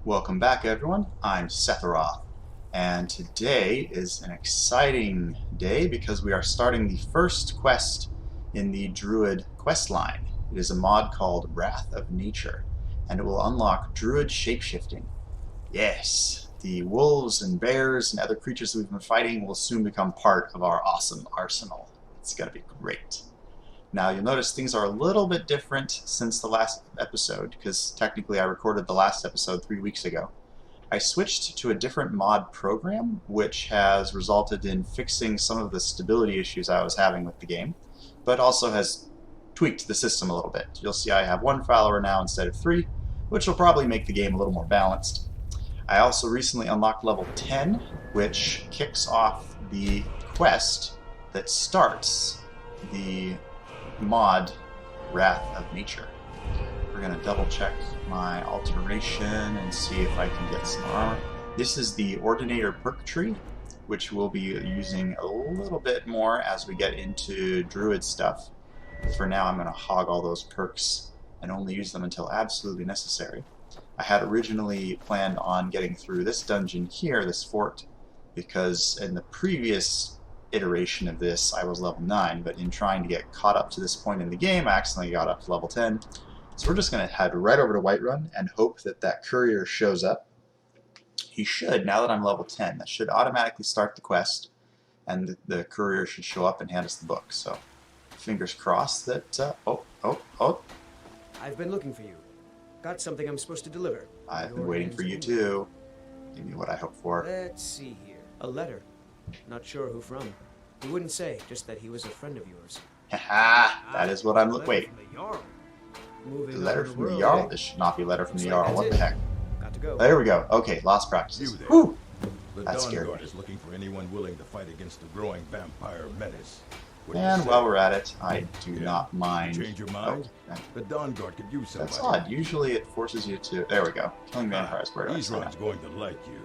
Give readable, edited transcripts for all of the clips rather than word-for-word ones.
Welcome back, everyone. I'm Sephiroth, and today is an exciting day because we are starting the first quest in the Druid quest line. It is a mod called Wrath of Nature, and it will unlock Druid Shapeshifting. Yes, the wolves and bears and other creatures that we've been fighting will soon become part of our awesome arsenal. It's going to be great. Now, you'll notice things are a little bit different since the last episode, because technically I recorded the last episode 3 weeks ago. I switched to a different mod program, which has resulted in fixing some of the stability issues I was having with the game, but also has tweaked the system a little bit. You'll see I have 1 follower now instead of 3, which will probably make the game a little more balanced. I also recently unlocked level 10, which kicks off the quest that starts the mod Wrath of Nature. We're going to double check my alteration and see if I can get some armor. This is the Ordinator perk tree, which we'll be using a little bit more as we get into Druid stuff. For now, I'm going to hog all those perks and only use them until absolutely necessary. I had originally planned on getting through this dungeon here, this fort, because in the previous iteration of this I was level 9, but in trying to get caught up to this point in the game I accidentally got up to level 10. So we're just going to head right over to Whiterun and hope that that courier shows up. He should, now that I'm level 10. That should automatically start the quest, and the courier should show up and hand us the book. So fingers crossed that... Oh. I've been looking for you. Got something I'm supposed to deliver. I've been waiting for you too. Give me what I hope for. Let's see here. A letter. Not sure who from. He wouldn't say, just that he was a friend of yours. Haha, that is what I'm looking. Wait. The letter from the Jarl? This should not be a letter from the Jarl. What the heck? Got to go. There we go. Okay, lost practices. Whew! That's scary. The Dawn Guard is looking for anyone willing to fight against the growing vampire menace. And while we're at it, I do not mind. Change your mind? Oh, The Dawn Guard could use somebody. that's odd. Usually it forces you to... There we go. Killing vampires. Where do I say Ezra's that? going to like you.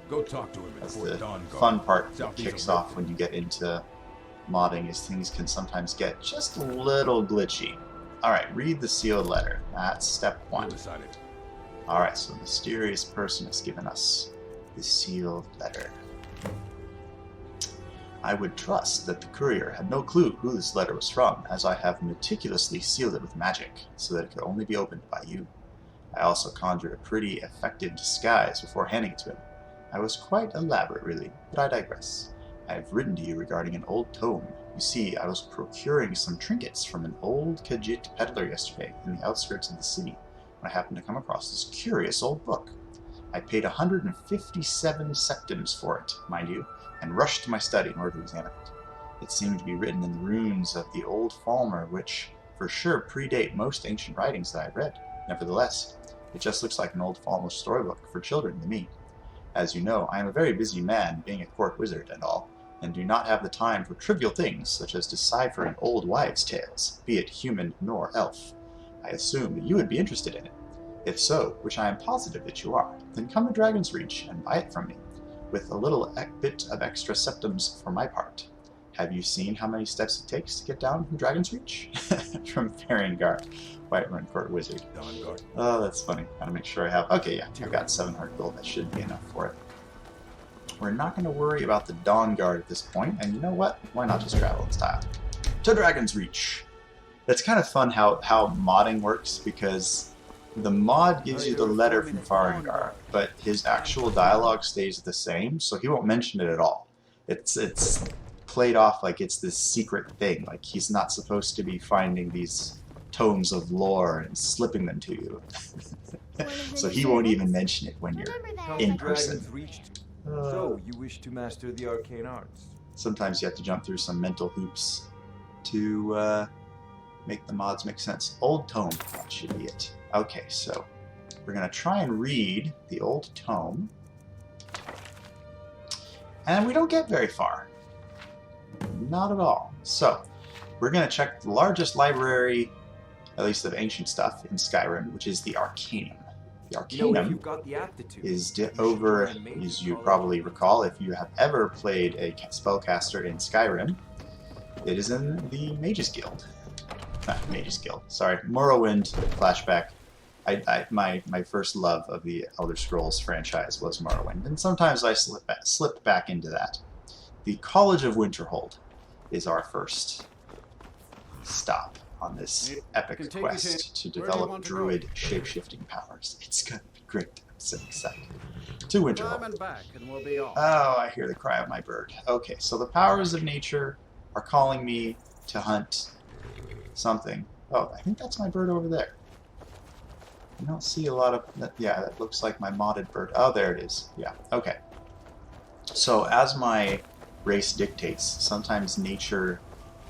Go talk to him That's before the Dawn Guard. fun part that Southeast kicks of off when you get into modding, is things can sometimes get just a little glitchy. Alright, read the sealed letter. That's step 1. Decided. Alright, so the mysterious person has given us the sealed letter. I would trust that the courier had no clue who this letter was from, as I have meticulously sealed it with magic, so that it could only be opened by you. I also conjured a pretty effective disguise before handing it to him. I was quite elaborate, really, but I digress. I have written to you regarding an old tome. You see, I was procuring some trinkets from an old Khajiit peddler yesterday in the outskirts of the city, when I happened to come across this curious old book. I paid 157 septims for it, mind you, and rushed to my study in order to examine it. It seemed to be written in the runes of the old Falmer, which for sure predate most ancient writings that I've read. Nevertheless, it just looks like an old Falmer storybook for children to me. As you know, I am a very busy man, being a court wizard and all, and do not have the time for trivial things such as deciphering old wives' tales, be it human nor elf. I assume that you would be interested in it. If so, which I am positive that you are, then come to Dragon's Reach and buy it from me, with a little bit of extra septims for my part. Have you seen how many steps it takes to get down from Dragon's Reach? From Faringar, Whiterun Court Wizard. Dawn Guard. Oh, that's funny. Gotta make sure I have... Okay, yeah, I've got 700 gold. That should be enough for it. We're not going to worry about the Dawn Guard at this point, and you know what? Why not just travel in style? To Dragon's Reach! It's kind of fun how modding works, because the mod gives you the letter from Faringar, but his actual dialogue stays the same, so he won't mention it at all. It's played off like it's this secret thing, like he's not supposed to be finding these tomes of lore and slipping them to you. So he won't even mention it when you're in person. So, you wish to master the arcane arts? Sometimes you have to jump through some mental hoops to make the mods make sense. Old tome, that should be it. Okay, so we're going to try and read the old tome. And we don't get very far. Not at all. So, we're going to check the largest library, at least of ancient stuff, in Skyrim, which is the Arcaneum. The Arcaneum is over, as you probably recall, if you have ever played a spellcaster in Skyrim, it is in the Mages Guild. Mages Guild. Sorry, Morrowind flashback. My first love of the Elder Scrolls franchise was Morrowind, and sometimes I slip back into that. The College of Winterhold is our first stop on this epic quest to develop druid shapeshifting powers. It's gonna be great. I'm so excited. To Winterhold. Oh, I hear the cry of my bird. Okay, so the powers of nature are calling me to hunt something. Oh, I think that's my bird over there. I don't see a lot of that. Yeah, that looks like my modded bird. Oh, there it is. Yeah, okay. So as my race dictates, sometimes nature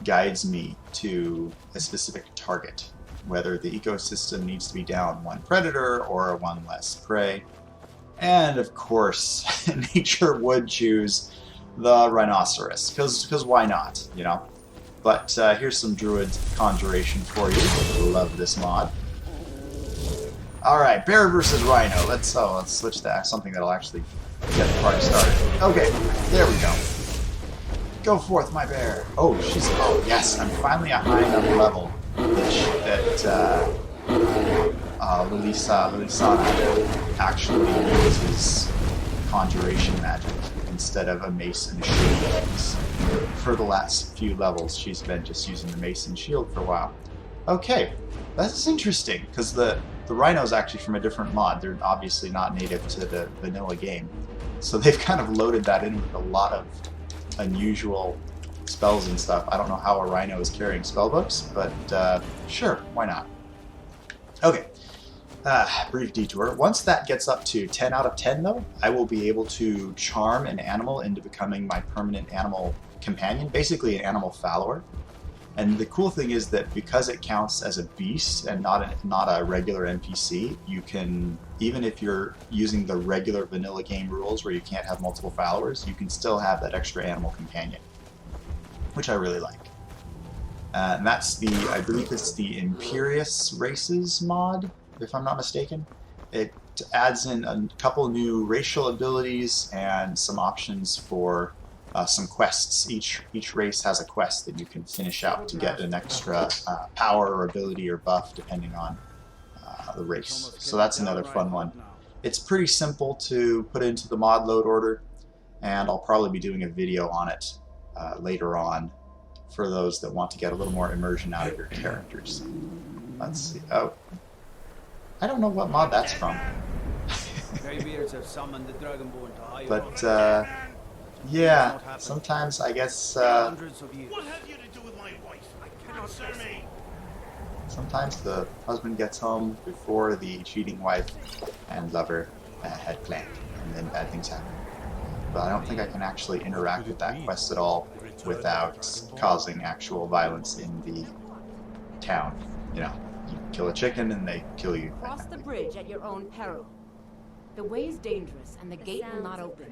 guides me to a specific target, whether the ecosystem needs to be down one predator or one less prey. And of course, nature would choose the rhinoceros, because why not, you know? But here's some druid conjuration for you. Love this mod. Alright, bear versus rhino. Let's switch to something that'll actually get the party started. Okay, there we go. Go forth, my bear. Oh, yes, I'm finally a high enough level that Lilisana actually uses conjuration magic instead of a mace and shield. For the last few levels, she's been just using the mace and shield for a while. Okay, that's interesting, because the rhino's actually from a different mod. They're obviously not native to the vanilla game. So they've kind of loaded that in with a lot of unusual spells and stuff. I don't know how a rhino is carrying spellbooks, but sure, why not? Okay, brief detour. Once that gets up to 10 out of 10 though, I will be able to charm an animal into becoming my permanent animal companion, basically an animal follower. And the cool thing is that because it counts as a beast and not a regular NPC, you can, even if you're using the regular vanilla game rules where you can't have multiple followers, you can still have that extra animal companion, which I really like. And that's I believe it's the Imperious Races mod, if I'm not mistaken. It adds in a couple new racial abilities and some options for some quests. Each race has a quest that you can finish out to get an extra power or ability or buff depending on the race. So that's another fun one. It's pretty simple to put into the mod load order, and I'll probably be doing a video on it later on for those that want to get a little more immersion out of your characters. Let's see. Oh, I don't know what mod that's from. But yeah, sometimes I guess What have you to do with my wife? Answer me. sometimes the husband gets home before the cheating wife and lover had planned, and then bad things happen. But I don't think I can actually interact with that quest at all without causing actual violence in the town. You know, you kill a chicken and they kill you. Cross the bridge at your own peril. The way is dangerous, and the gate will not open.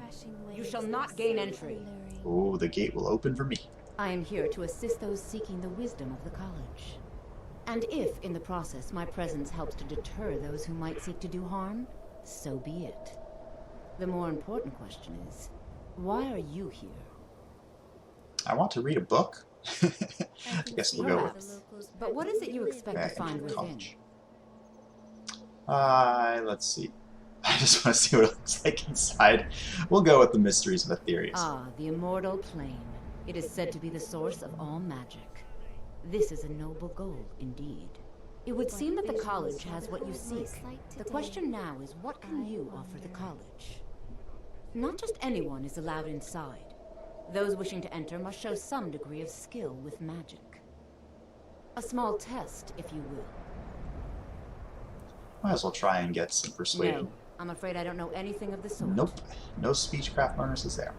You shall not gain entry. Oh, the gate will open for me. I am here to assist those seeking the wisdom of the college. And if, in the process, my presence helps to deter those who might seek to do harm, so be it. The more important question is, why are you here? I want to read a book. I guess we'll go with But what is it you expect to find within? college. Let's see. I just want to see what it looks like inside. We'll go with the mysteries of Aetherius. Ah, the immortal plane. It is said to be the source of all magic. This is a noble goal, indeed. It would seem that the college has what you seek. The question now is, what can you offer the college? Not just anyone is allowed inside. Those wishing to enter must show some degree of skill with magic. A small test, if you will. Might as well try and get some persuasion. No, I'm afraid I don't know anything of the sort. Nope. No speechcraft bonuses there.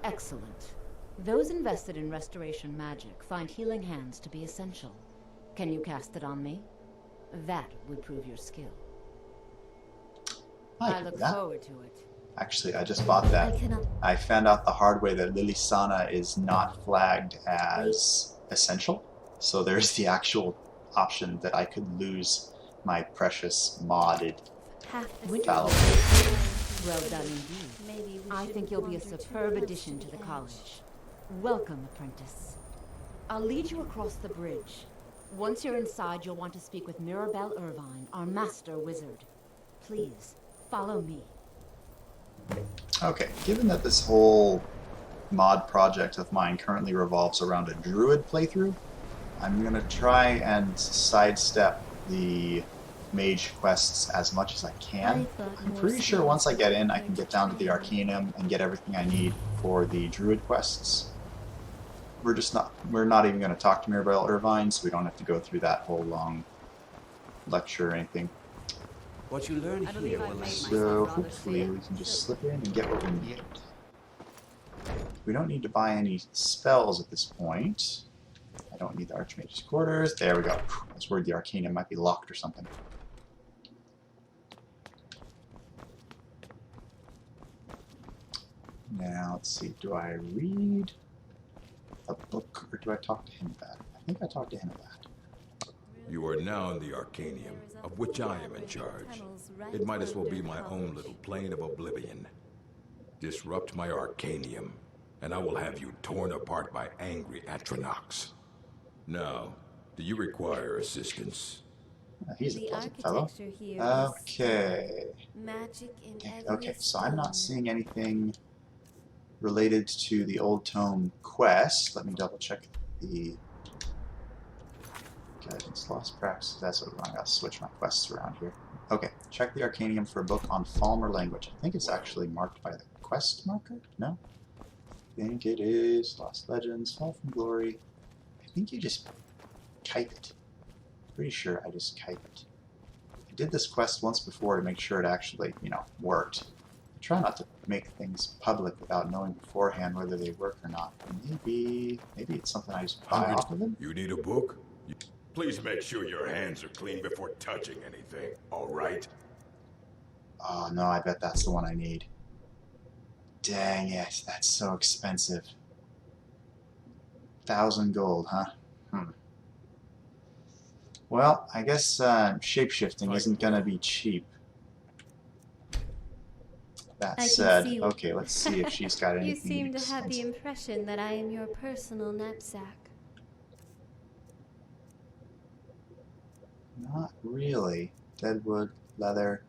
Excellent. Those invested in restoration magic find healing hands to be essential. Can you cast it on me? That would prove your skill. I look forward to it. Actually, I just bought that. I found out the hard way that Lilisana is not flagged as essential. So there's the actual option that I could lose my precious modded follower. Well done indeed. I think you'll be a superb addition to the college. Welcome, apprentice. I'll lead you across the bridge. Once you're inside, you'll want to speak with Mirabelle Irvine, our master wizard. Please, follow me. Okay, given that this whole mod project of mine currently revolves around a druid playthrough, I'm going to try and sidestep the mage quests as much as I can. I'm pretty sure once I get in, I can get down to the Arcaneum and get everything I need for the druid quests. We're not even going to talk to Mirabelle Irvine, so we don't have to go through that whole long lecture or anything. What you learn here will last. So hopefully we can just slip in and get what we need. We don't need to buy any spells at this point. I don't need the Archmage's Quarters. There we go. I was worried the Arcaneum might be locked or something. Now, let's see. Do I read a book or do I talk to him about it? I think I talked to him about it. You are now in the Arcaneum, of which I am in charge. It might as well be my own little plane of oblivion. Disrupt my Arcaneum, and I will have you torn apart by angry Atronachs. Now, do you require assistance? He's a pleasant fellow. Okay. Okay, so I'm not seeing anything related to the Old Tome quest. Let me double check the guidance lost practice. That's what I gotta switch my quests around here. Okay, check the Arcaneum for a book on Falmer language. I think it's actually marked by the quest marker? No? I think it is Lost Legends, Fall from Glory. I think you just type it. Pretty sure I just type it. I did this quest once before to make sure it actually, worked. I try not to make things public without knowing beforehand whether they work or not. Maybe it's something I just buy off of them. You need a book? Please make sure your hands are clean before touching anything, all right? Oh no, I bet that's the one I need. Dang it, that's so expensive. 1,000 gold, huh? Well, I guess shapeshifting isn't gonna be cheap. That said, okay, let's see if she's got anything. You seem to have the expensive. impression that I am your personal knapsack. Not really. Deadwood, leather.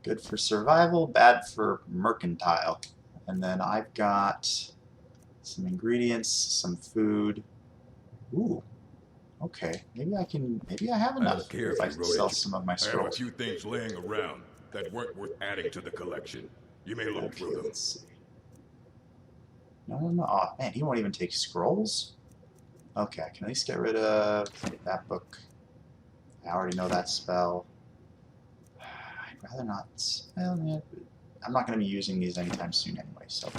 Good for survival, bad for mercantile. And then I've got some ingredients, some food. Ooh. Okay. Maybe I have enough if I sell some of my I have a scrolls. few things laying around that weren't worth adding to the collection. You may look through them. Let's see. No. Oh, man, he won't even take scrolls? Okay, I can at least get rid of that book. I already know that spell. I'd rather not spell it. I'm not going to be using these anytime soon anyway, so...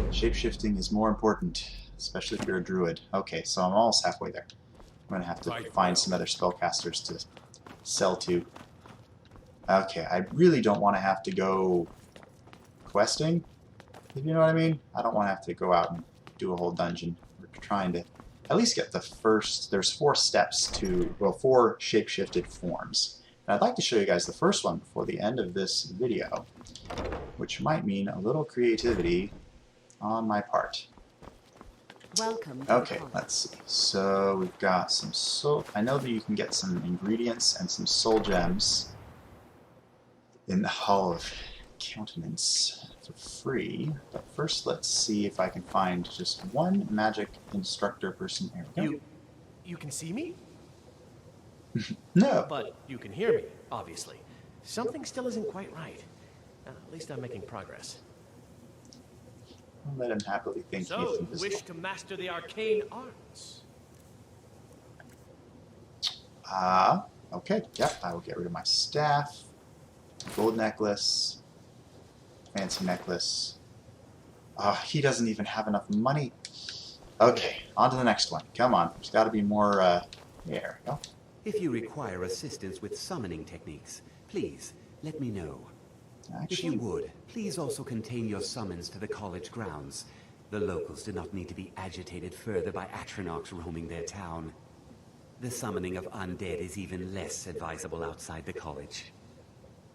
Shapeshifting is more important, especially if you're a druid. Okay, so I'm almost halfway there. I'm going to have to find some other spellcasters to sell to. Okay, I really don't want to have to go questing, if you know what I mean. I don't want to have to go out and do a whole dungeon. We're trying to at least get the first, there's 4 steps to, well, 4 shape-shifted forms. And I'd like to show you guys the first one before the end of this video, which might mean a little creativity on my part. Welcome. Okay, let's see. So we've got some soul. I know that you can get some ingredients and some soul gems in the Hall of Countenance for free. But first, let's see if I can find just one magic instructor person. Here we go. You can see me? No. But you can hear me, obviously. Something still isn't quite right. At least I'm making progress. I'll let him happily think he's So, you invisible. wish to master the arcane arts? Okay. Yep, I will get rid of my staff, gold necklace, fancy necklace. He doesn't even have enough money. Okay, on to the next one. Come on, there's got to be more, there we go. If you require assistance with summoning techniques, please let me know. If you would, please also contain your summons to the college grounds. The locals do not need to be agitated further by Atronachs roaming their town. The summoning of undead is even less advisable outside the college.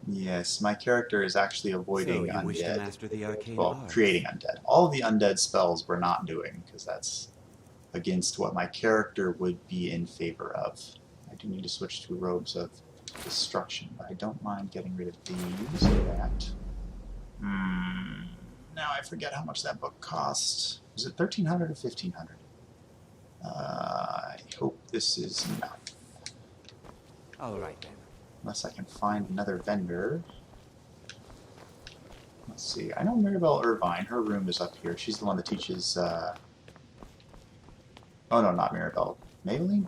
Yes, my character is actually avoiding So you wish to undead. master the arcane Well, arts? creating undead. All of the undead spells we're not doing, because that's against what my character would be in favor of. I do need to switch to robes of destruction, but I don't mind getting rid of these or that. Now I forget how much that book cost. Was it 1,300 or 1,500? I hope this is enough. All right then. Unless I can find another vendor. Let's see. I know Maribel Irvine. Her room is up here. She's the one that teaches. Oh no, not Maribel. Maybelline?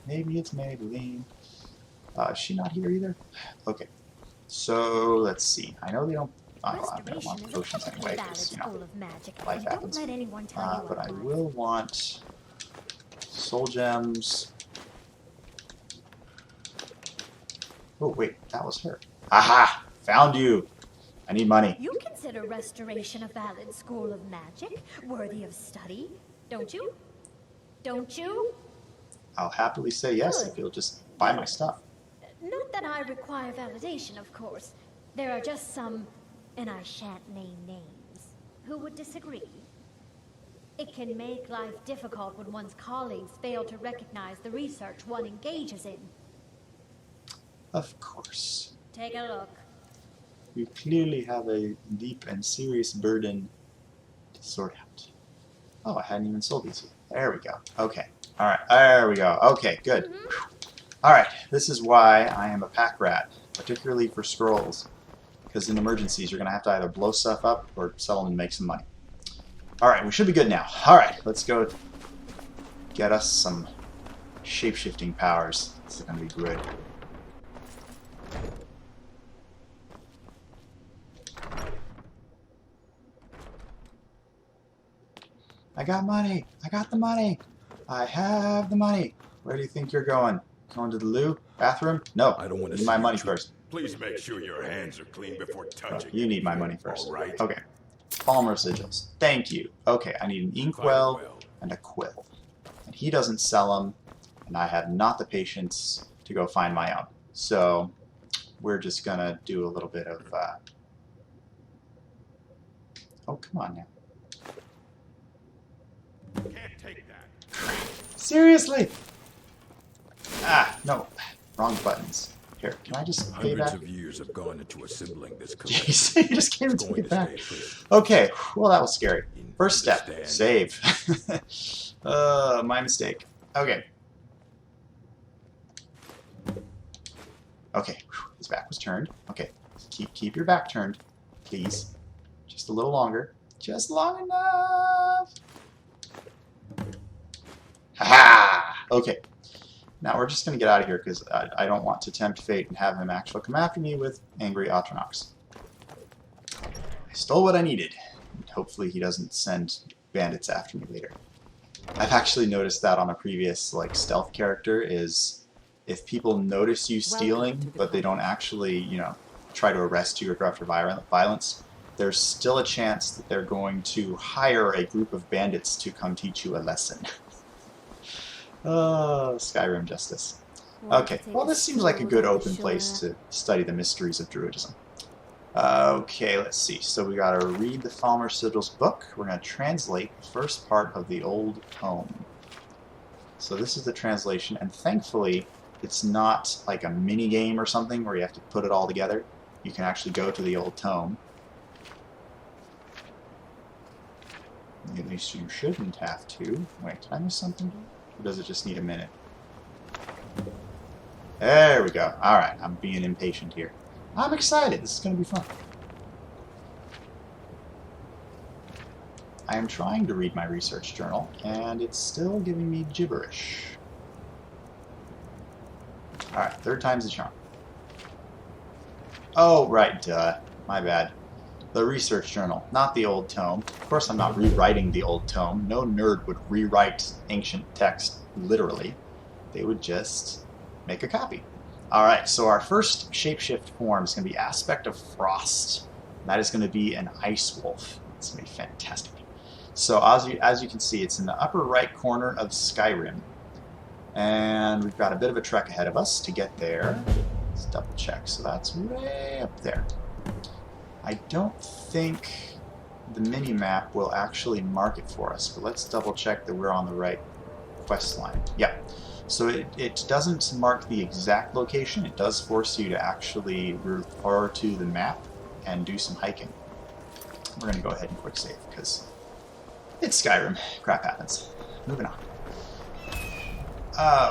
Maybe it's Maybelline. Is she not here either? Okay. So let's see. I know they don't. I don't want potions anyway, because you know, life happens. But I will want soul gems. Oh wait, that was her. Aha! Found you. I need money. You consider restoration a valid school of magic, worthy of study, don't you? Don't you? I'll happily say yes if you'll just buy my stuff. Not that I require validation, of course. There are just some, and I shan't name names, who would disagree. It can make life difficult when one's colleagues fail to recognize the research one engages in. Of course. Take a look. You clearly have a deep and serious burden to sort out. Oh, I hadn't even sold these yet. There we go. Okay. Alright, there we go. Okay, good. Alright, this is why I am a pack rat, particularly for scrolls. Because in emergencies, you're going to have to either blow stuff up or sell them and make some money. Alright, we should be good now. Alright, let's go get us some shape-shifting powers. This is going to be good. I got money! I got the money! I have the money! Where do you think you're going? Going to the loo? Bathroom? No. I don't want to need my money first. Please make sure your hands are clean before touching. You need my money first. All right. Okay. Palmer sigils. Thank you. Okay, I need an inkwell and a quill. And he doesn't sell them, and I have not the patience to go find my own. So, we're just gonna do a little bit of, Oh, come on now. Can't take that. Seriously? Ah, no. Wrong buttons. Here, can I just pay Hundreds back? of years have gone into assembling this collection. Jeez, you just came and It's took going it to back. stay free. Okay, well that was scary. You First step, understand? save. My mistake. Okay. Okay, his back was turned. Okay, keep your back turned, please. Just a little longer. Just long enough. Ha-ha! Okay. Now we're just going to get out of here because I don't want to tempt fate and have him actually come after me with angry Atronox. I stole what I needed. And hopefully he doesn't send bandits after me later. I've actually noticed that on a previous stealth character is if people notice you stealing but they don't actually, you know, try to arrest you or go after violence, there's still a chance that they're going to hire a group of bandits to come teach you a lesson. Oh, Skyrim justice. Okay, well this seems like a good open place to study the mysteries of Druidism. Okay, let's see. So we gotta read the Falmer Sigils book. We're gonna translate the first part of the old tome. So this is the translation, and thankfully it's not like a mini game or something where you have to put it all together. You can actually go to the old tome. At least you shouldn't have to. Wait, did I miss something? Or does it just need a minute? There we go. Alright, I'm being impatient here. I'm excited. This is going to be fun. I am trying to read my research journal, and it's still giving me gibberish. Alright, third time's the charm. Oh, right, duh. My bad. The research journal, not the old tome. Of course I'm not rewriting the old tome. No nerd would rewrite ancient text literally. They would just make a copy. Alright, so our first shapeshift form is going to be Aspect of Frost. That is going to be an ice wolf. It's going to be fantastic. So as you can see, it's in the upper right corner of Skyrim. And we've got a bit of a trek ahead of us to get there. Let's double check. So that's way up there. I don't think the mini-map will actually mark it for us, but let's double check that we're on the right quest line. Yeah. So it doesn't mark the exact location. It does force you to actually refer to the map and do some hiking. We're going to go ahead and quick save because it's Skyrim. Crap happens. Moving on.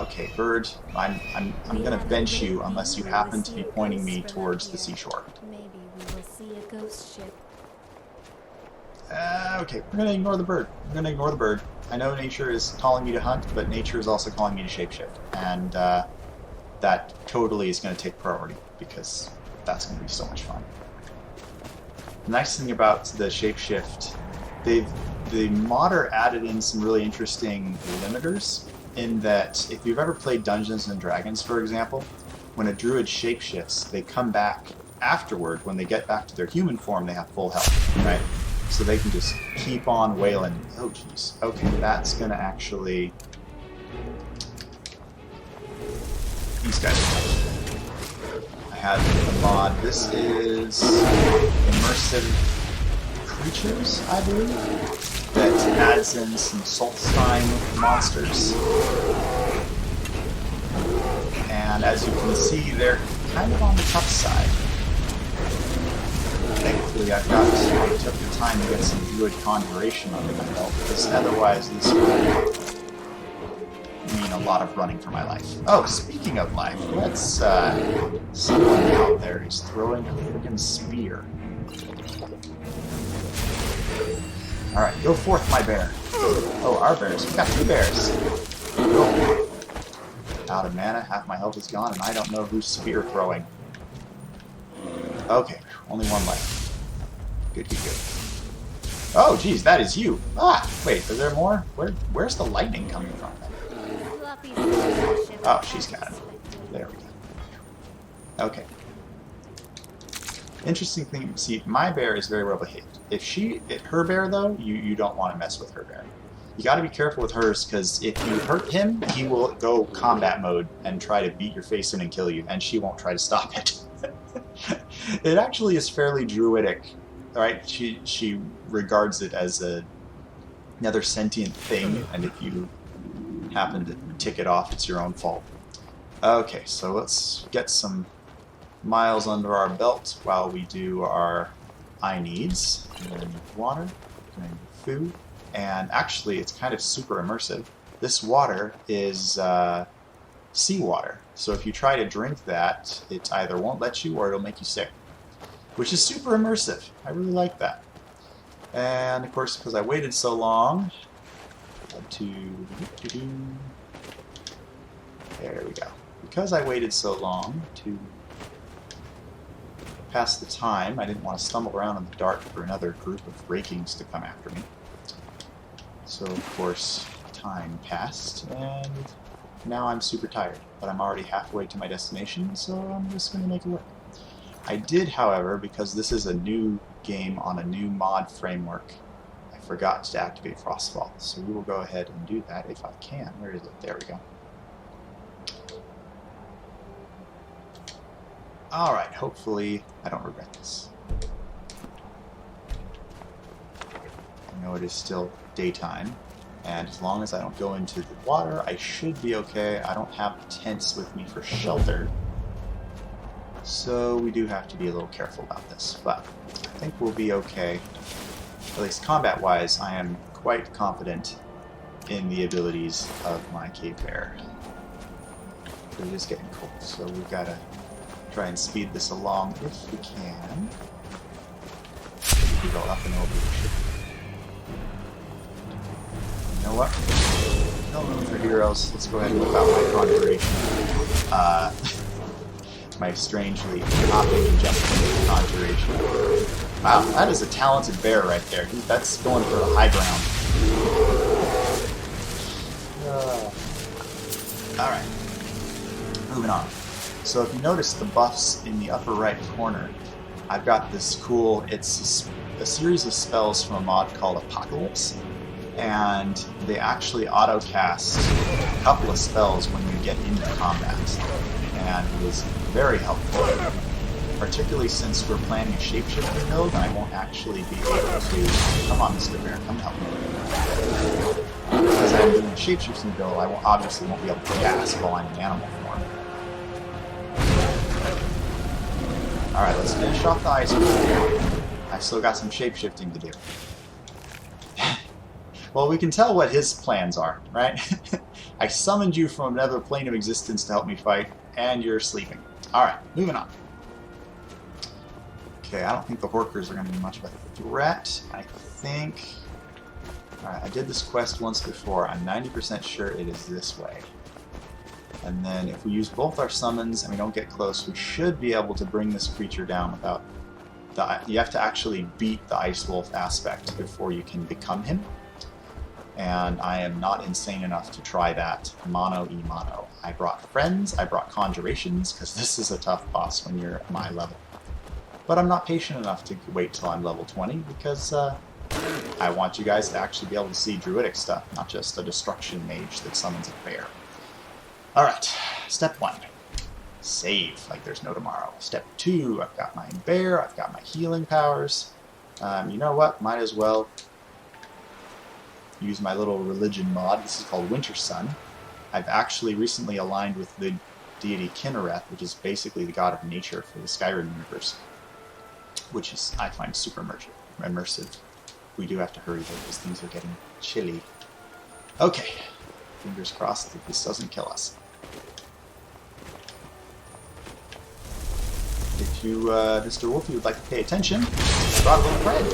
Okay, bird. I'm going to bench you unless you happen to be pointing me towards the seashore. Maybe we will see a ghost ship. Okay, we're going to ignore the bird. We're going to ignore the bird. I know nature is calling me to hunt, but nature is also calling me to shapeshift. And that totally is going to take priority because that's going to be so much fun. The nice thing about the shapeshift, the modder added in some really interesting limiters in that if you've ever played Dungeons and Dragons, for example, when a druid shapeshifts, they come back afterward. When they get back to their human form, they have full health, right? So they can just keep on wailing. Oh, jeez. Okay, that's going to actually... These guys are... I had a mod. This is immersive creatures, I believe, that adds in some Solstheim monsters. And as you can see, they're kind of on the tough side. Thankfully, I took the time to get some Druid Conjuration under my belt, because otherwise this would mean a lot of running for my life. Oh, speaking of life, let's, someone out there is throwing a freaking spear. Alright, go forth, my bear. Oh, our bears. We got 2 bears. Oh. Out of mana, half my health is gone, and I don't know who's spear throwing. Okay, only one left. Good, good, good. Oh, geez, that is you. Ah, wait, is there more? Where's the lightning coming from? Oh, she's got it. There we go. Okay. Interesting thing, see, my bear is very well behaved. Her bear, though, you don't want to mess with her bear. You got to be careful with hers, because if you hurt him, he will go combat mode and try to beat your face in and kill you, and she won't try to stop it. It actually is fairly druidic, right? She regards it as another sentient thing, and if you happen to tick it off, it's your own fault. Okay, so let's get some miles under our belt while we do our eye needs. I'm going to need water, I'm going to need food, and actually it's kind of super immersive. This water is seawater, so if you try to drink that, it either won't let you or it'll make you sick, which is super immersive. I really like that. And of course, because I waited so long, there we go. Because I waited so long to pass the time, I didn't want to stumble around in the dark for another group of Rakings to come after me. So of course, time passed, and now I'm super tired. But I'm already halfway to my destination, so I'm just going to make it work. I did, however, because this is a new game on a new mod framework, I forgot to activate Frostfall. So we will go ahead and do that if I can. Where is it? There we go. Alright, hopefully I don't regret this. I know it is still daytime, and as long as I don't go into the water, I should be okay. I don't have tents with me for shelter, so we do have to be a little careful about this, but I think we'll be okay. At least combat-wise, I am quite confident in the abilities of my cave bear. But it is getting cold, so we've got to try and speed this along if we can. We go up and over the ship. You know what? No room for heroes. Let's go ahead and whip out my conjuration. My strangely hopping and jumping conjuration. Wow, that is a talented bear right there. That's going for the high ground. Alright. Moving on. So if you notice the buffs in the upper right corner, I've got this cool, it's a series of spells from a mod called Apocalypse, and they actually auto-cast a couple of spells when you get into combat, and it was very helpful, particularly since we're planning a shapeshifting build, and I won't actually be able to... Come on, Mr. Bear, come help me. Because because I'm doing a shapeshifting build, I obviously won't be able to cast while I'm in animal form. Alright, let's finish off the ice wall. I still got some shapeshifting to do. Well, we can tell what his plans are, right? I summoned you from another plane of existence to help me fight, and you're sleeping. Alright, moving on. Okay, I don't think the Horkers are going to be much of a threat. I think... Alright, I did this quest once before. I'm 90% sure it is this way. And then if we use both our summons and we don't get close, we should be able to bring this creature down without... You have to actually beat the Ice Wolf aspect before you can become him. And I am not insane enough to try that mono-e-mono. I brought friends, I brought conjurations, because this is a tough boss when you're at my level. But I'm not patient enough to wait till I'm level 20, because I want you guys to actually be able to see druidic stuff, not just a destruction mage that summons a bear. Alright, step 1. Save, like there's no tomorrow. Step 2, I've got my bear, I've got my healing powers. You know what, might as well use my little religion mod. This is called Winter Sun. I've actually recently aligned with the deity Kinnereth, which is basically the god of nature for the Skyrim universe, which is, I find, super immersive. We do have to hurry though, because things are getting chilly. Okay, fingers crossed that this doesn't kill us. If you, Mr. Wolfie, would like to pay attention, I brought a little friend.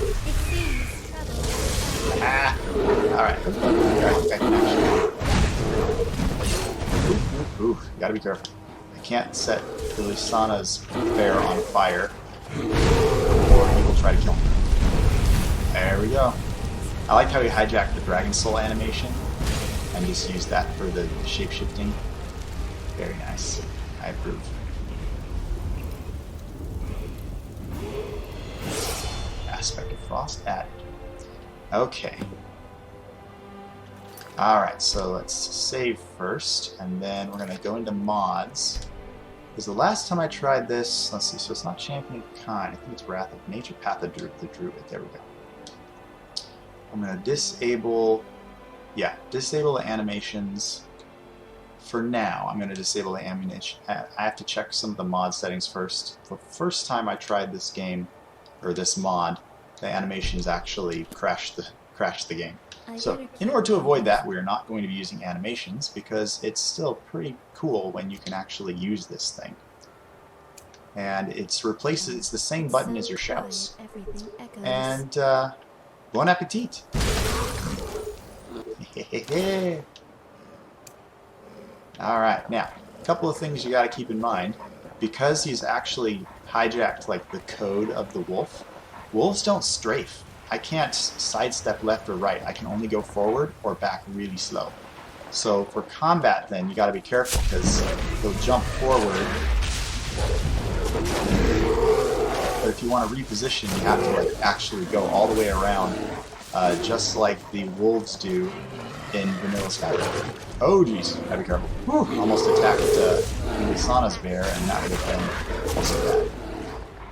Ah! Alright, I can actually... Ooh, you gotta be careful. I can't set Ilisana's bear on fire, or he will try to kill me. There we go. I like how he hijacked the Dragon Soul animation, and just used that for the shape-shifting. Very nice. I approve. Aspect of Frost added. Okay. Alright, so let's save first, and then we're going to go into mods. Because the last time I tried this, let's see, so it's not Champion of Kind, I think it's Wrath of Nature, Path of the Druid, there we go. I'm going to disable the animations for now. I'm going to disable the ammunition. I have to check some of the mod settings first. The first time I tried this game, or this mod, the animations actually crashed the game. So, in order to avoid that, we are not going to be using animations, because it's still pretty cool when you can actually use this thing. And it's the same button as your shouts. And, bon appetit! Alright, now, a couple of things you gotta keep in mind. Because he's actually hijacked, like, the code of the wolf, wolves don't strafe. I can't sidestep left or right. I can only go forward or back really slow. So for combat then, you gotta be careful, because he'll jump forward. But if you want to reposition, you have to like actually go all the way around, just like the wolves do in vanilla Skyrim. Oh jeez, gotta be careful. Whew, almost attacked Ilisana's bear, and that would have been also bad.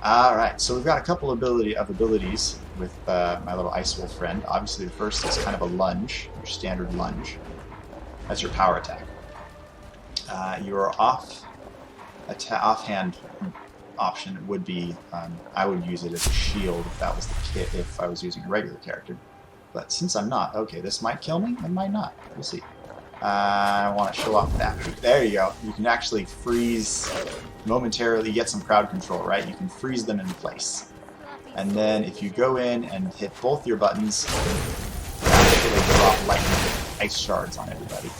Alright, so we've got a couple of abilities with my little Ice Wolf friend. Obviously the first is kind of a lunge, your standard lunge. That's your power attack. Your offhand option would be, I would use it as a shield if that was the kit, if I was using a regular character. But since I'm not, okay, this might kill me, it might not. We'll see. I want to show off that. There you go. You can actually freeze momentarily, get some crowd control, right? You can freeze them in place. And then if you go in and hit both your buttons, actually drop lightning ice shards on everybody.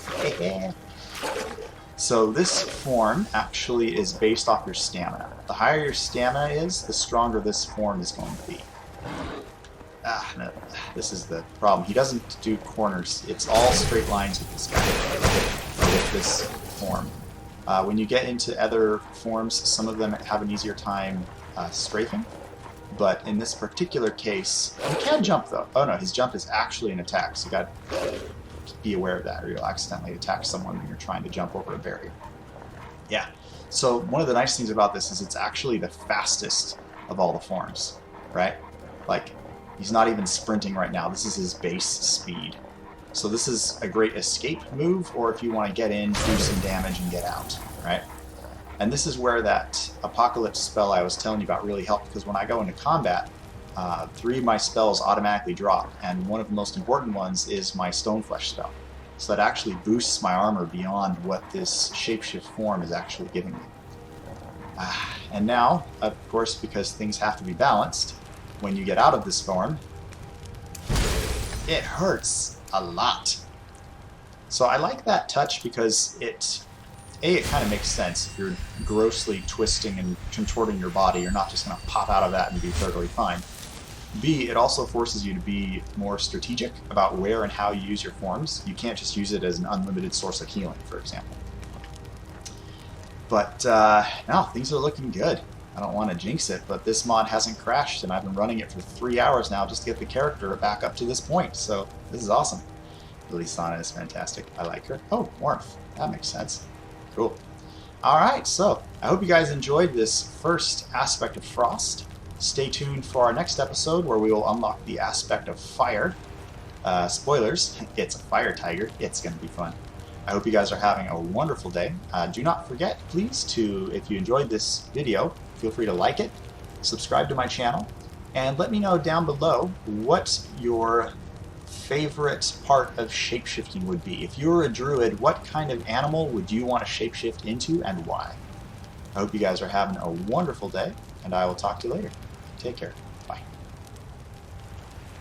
So this form actually is based off your stamina. The higher your stamina is, the stronger this form is going to be. No, this is the problem. He doesn't do corners. It's all straight lines with this guy, with this form. When you get into other forms, some of them have an easier time strafing. But in this particular case, he can jump though. Oh no, his jump is actually an attack, so you got to be aware of that, or you'll accidentally attack someone when you're trying to jump over a barrier. Yeah, so one of the nice things about this is it's actually the fastest of all the forms, right? Like, he's not even sprinting right now. This is his base speed. So this is a great escape move, or if you want to get in, do some damage, and get out, right? And this is where that Apocalypse spell I was telling you about really helped, because when I go into combat, 3 of my spells automatically drop, and one of the most important ones is my Stoneflesh spell. So that actually boosts my armor beyond what this shapeshift form is actually giving me. And now, of course, because things have to be balanced, when you get out of this form, it hurts a lot. So I like that touch because it kind of makes sense. If you're grossly twisting and contorting your body, you're not just going to pop out of that and be perfectly fine. B, it also forces you to be more strategic about where and how you use your forms. You can't just use it as an unlimited source of healing, for example. But now things are looking good. I don't want to jinx it, but this mod hasn't crashed, and I've been running it for 3 hours now just to get the character back up to this point, so this is awesome. Lysana is fantastic. I like her. Oh, Warmth. That makes sense. Cool. Alright, so I hope you guys enjoyed this first aspect of Frost. Stay tuned for our next episode where we will unlock the aspect of Fire. Spoilers, it's a fire tiger. It's going to be fun. I hope you guys are having a wonderful day. Do not forget, please, to, if you enjoyed this video, feel free to like it, subscribe to my channel, and let me know down below what your favorite part of shapeshifting would be. If you were a druid, what kind of animal would you want to shapeshift into and why? I hope you guys are having a wonderful day, and I will talk to you later. Take care.